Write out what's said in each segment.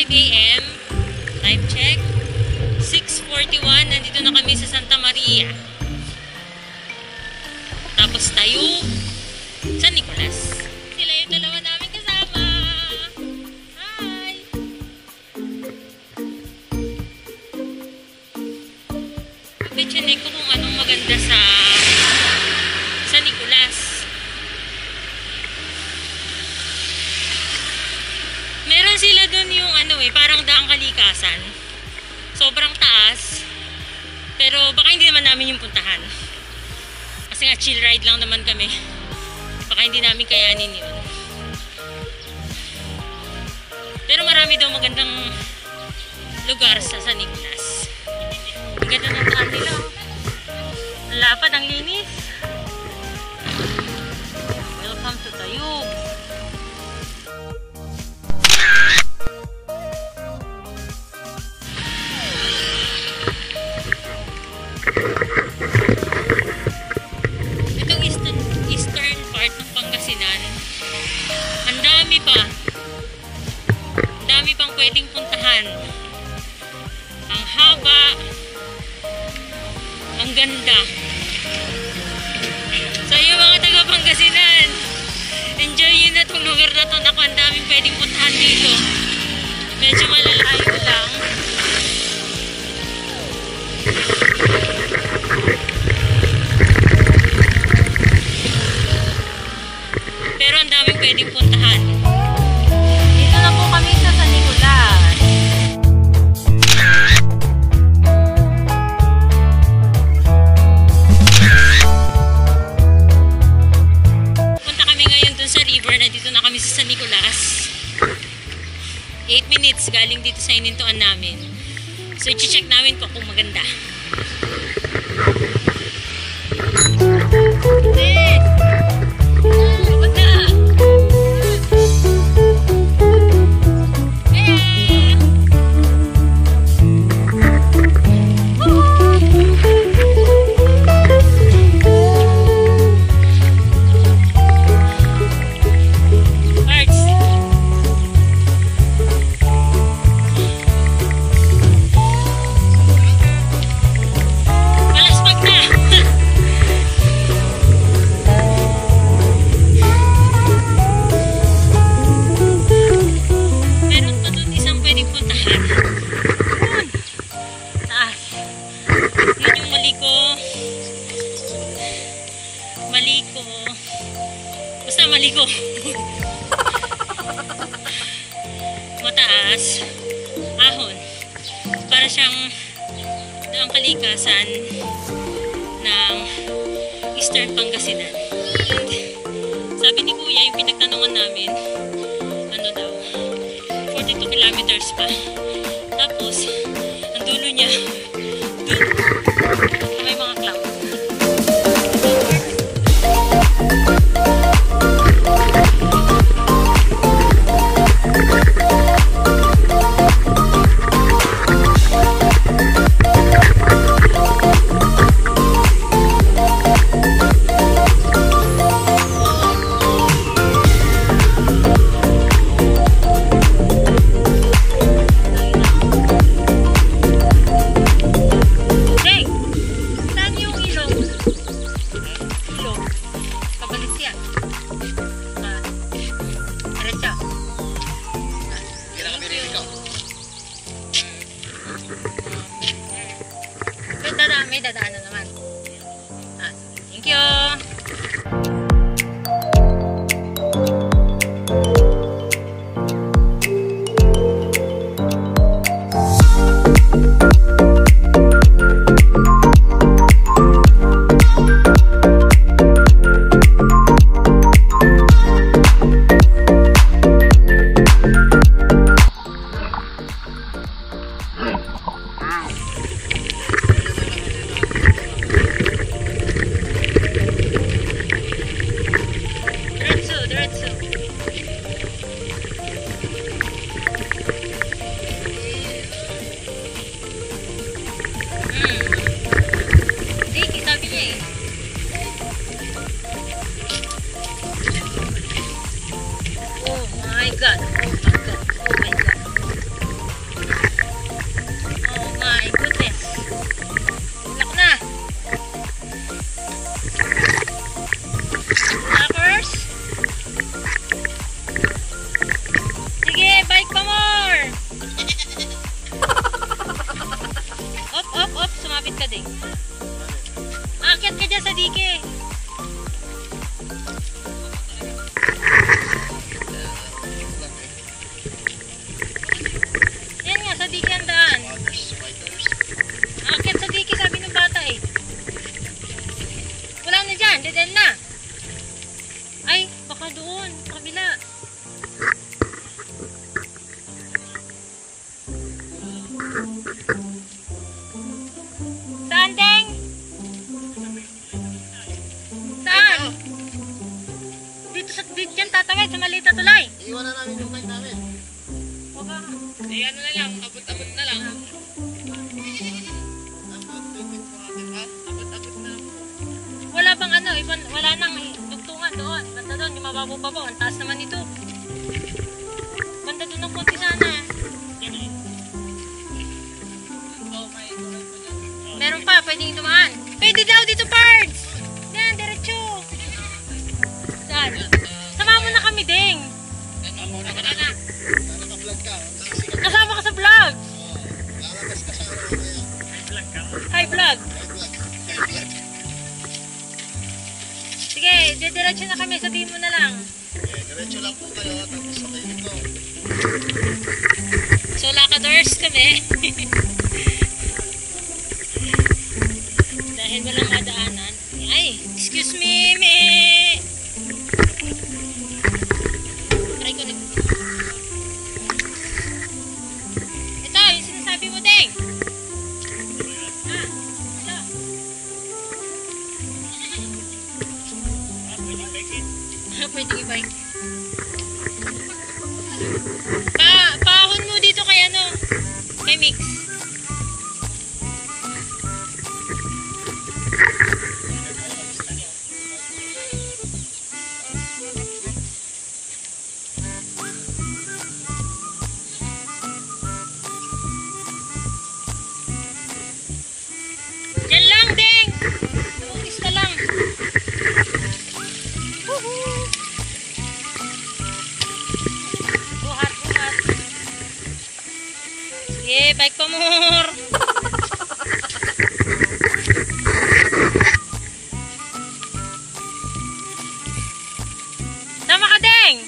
AM. Time check. 6:41. Nandito na kami sa Santa Maria. Tapos tayo sa Nicolas. Sila yung dalawa namin kasama. Hi! Pichinek ko kung anong maganda sa Nicolas. Meron sila dun yung parang daang kalikasan. Sobrang taas. Pero baka hindi naman namin yung puntahan. Kasi nga chill ride lang naman kami. Baka hindi namin kayanin yun. Pero marami daw magandang lugar sa San Nicolas. Ang ganda ng daan nila. Ang lapad, ang linis. Welcome to Tayug. Itong eastern part ng Pangasinan, ang dami pa. Ang dami pang pwedeng puntahan. Ang haba. Ang ganda. So yung mga taga Pangasinan, enjoy yun na itong lugar na ito. Naku, ang daming pwedeng puntahan dito. Medyo malalayo lang. Pero ang daming pwedeng puntahan. Dito na po kami sa San Nicolas. Punta kami ngayon dun sa river na dito na kami sa San Nicolas. 8 minutes galing dito sa inintuan namin. So i-check namin kung maganda. Maliko. Mataas. Ahon. Para siyang daang kalikasan ng Eastern Pangasinan. Sabi ni Kuya, yung pinagtanungan namin, ano daw, 42 kilometers pa. Tapos, ang dulo niya, dun, may mga cloud. May dadaanan naman. Thank you. God. Oh my God. Oh my God. ka din. Aakyat ka dyan sa dike. Yan nga, sa dike ang daan. Aakyat sa dike, sabi ng bata eh. Wala na dyan, dead end na. Ay, baka doon, kabila. Saan, Deng? Saan? Dito dyan tatawid, sa maliit na tulay. Iwan na namin yung bike namin. Baka. Eh, ano na lang, abot-abot na lang. Abot-abot na lang. Wala bang ano, wala nang dugtungan doon. Banda doon, yung mababaw-babaw. Ang taas naman ito. Banda doon ng konti sana. Meron pa, pwedeng dumaan. Pwede daw dito, Pards! Yan, diretso. Saan? Sama mo na kami, Deng. Naka-vlog ka. Kasama ka sa vlog. Lalabas ka sa araw kaya. Hi, vlog. Kaya vlog. Sige, diretso na kami. Sabihin mo na lang. Eh, diretso lang po kayo, tapos sabay nito. So, lakadors kami. Dahil walang madaanan. Ay, excuse me, me. Try ko rin. Ito, yung sinasabi mo, Deng. Ah, ito. Pwedeng i-bike. Paahon mo dito kay ano, kay Mix. Diyan lang, Deng! Tumis na lang. Woohoo! Buhat, buhat. Sige, bike pa more. Sama ka, Deng!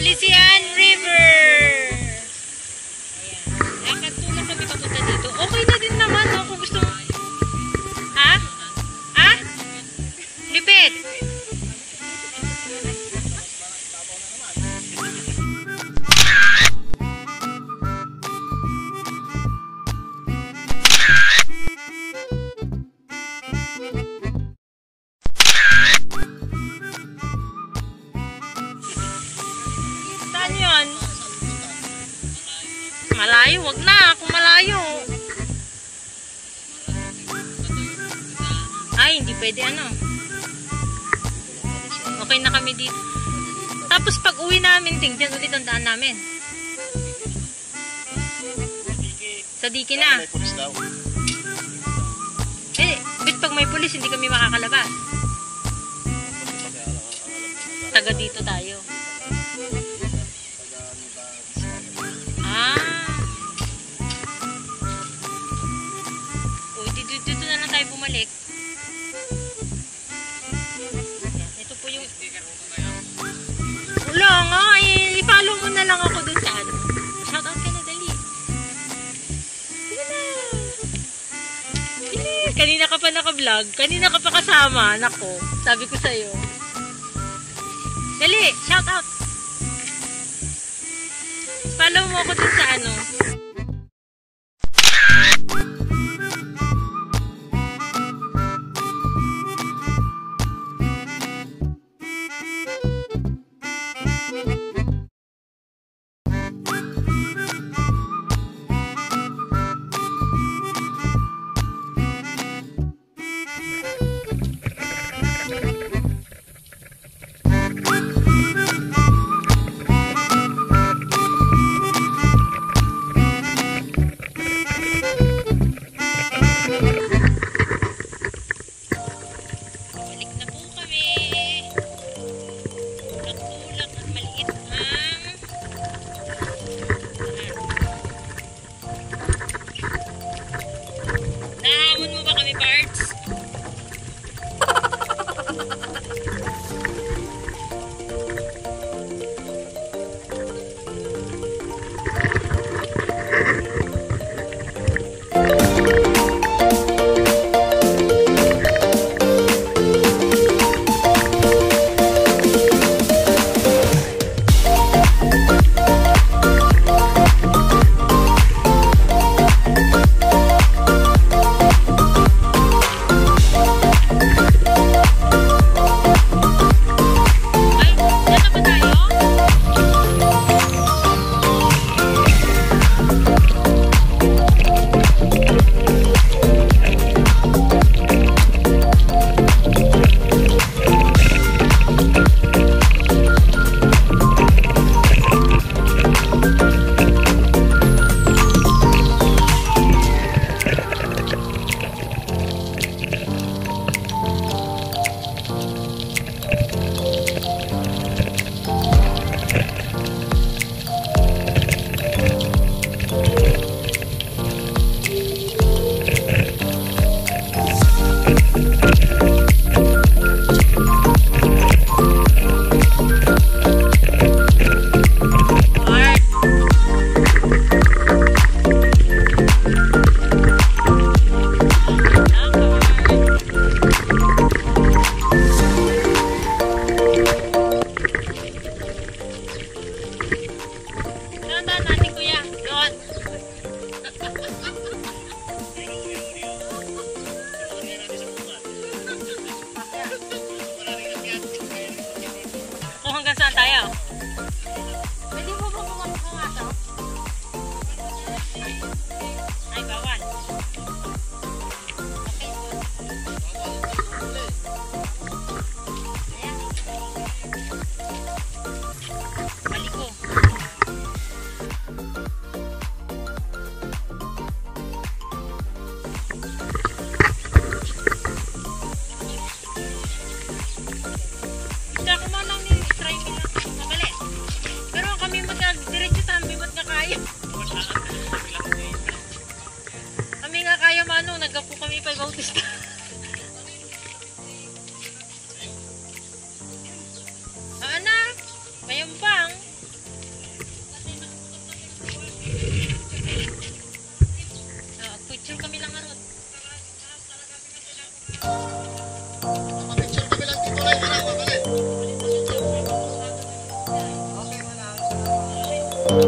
Pangasinan River. Ayan. Lakad po lang kami papunta dito. Okay na din naman, no? Kung gusto mo. Ha? Ha? Lipit. Saan yun? Malayo, wag na. Kung malayo. Ay, hindi pwede ano. Okay na kami dito. Tapos pag uwi namin, tingnan ulit ang daan namin. Sa diki na. May pulis daw. Eh, bit pag may pulis, hindi kami makakalabas. Taga dito tayo. Ah. Uy, dito na lang tayo bumalik. Ito po yung... Wala nga eh. I-follow mo na lang ako dun sa ano. Shoutout ka na, dali. Sige na. Bilis. Kanina ka pa naka-vlog. Kanina ka pa kasama. Nako, sabi ko sa'yo. Dali, shoutout. Follow mo ako dun sa ano. Try mo lang, try mo lang. Mabali. Uuwi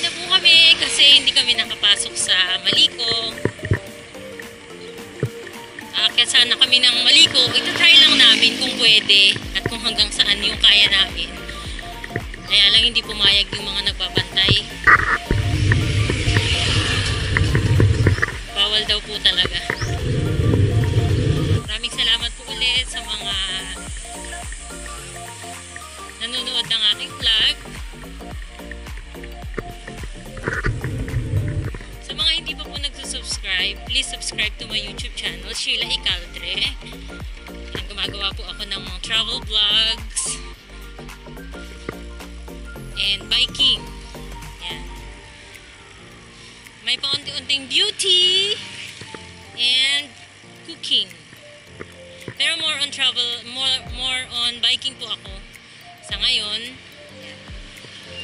na po kami kasi hindi kami nakapasok sa Maliko. Aakyat sana kami ng Maliko. Ito-try lang namin kung pwede at kung hanggang saan yung kaya namin. Kaya lang hindi pumayag yung mga nagbabantay. Bawal daw po talaga. Maraming salamat po ulit sa mga nanonood ng aking vlog. Sa mga hindi pa po nagsusubscribe, please subscribe to my YouTube channel, Sheila Icaldre. Yan, gumagawa po ako ng mga travel vlogs and biking. Yan. May paunti-unting beauty and cooking. Pero more on travel, more on biking po ako sa ngayon.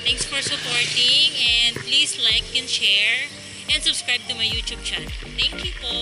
Thanks for supporting and please like and share and subscribe to my YouTube channel. Thank you po!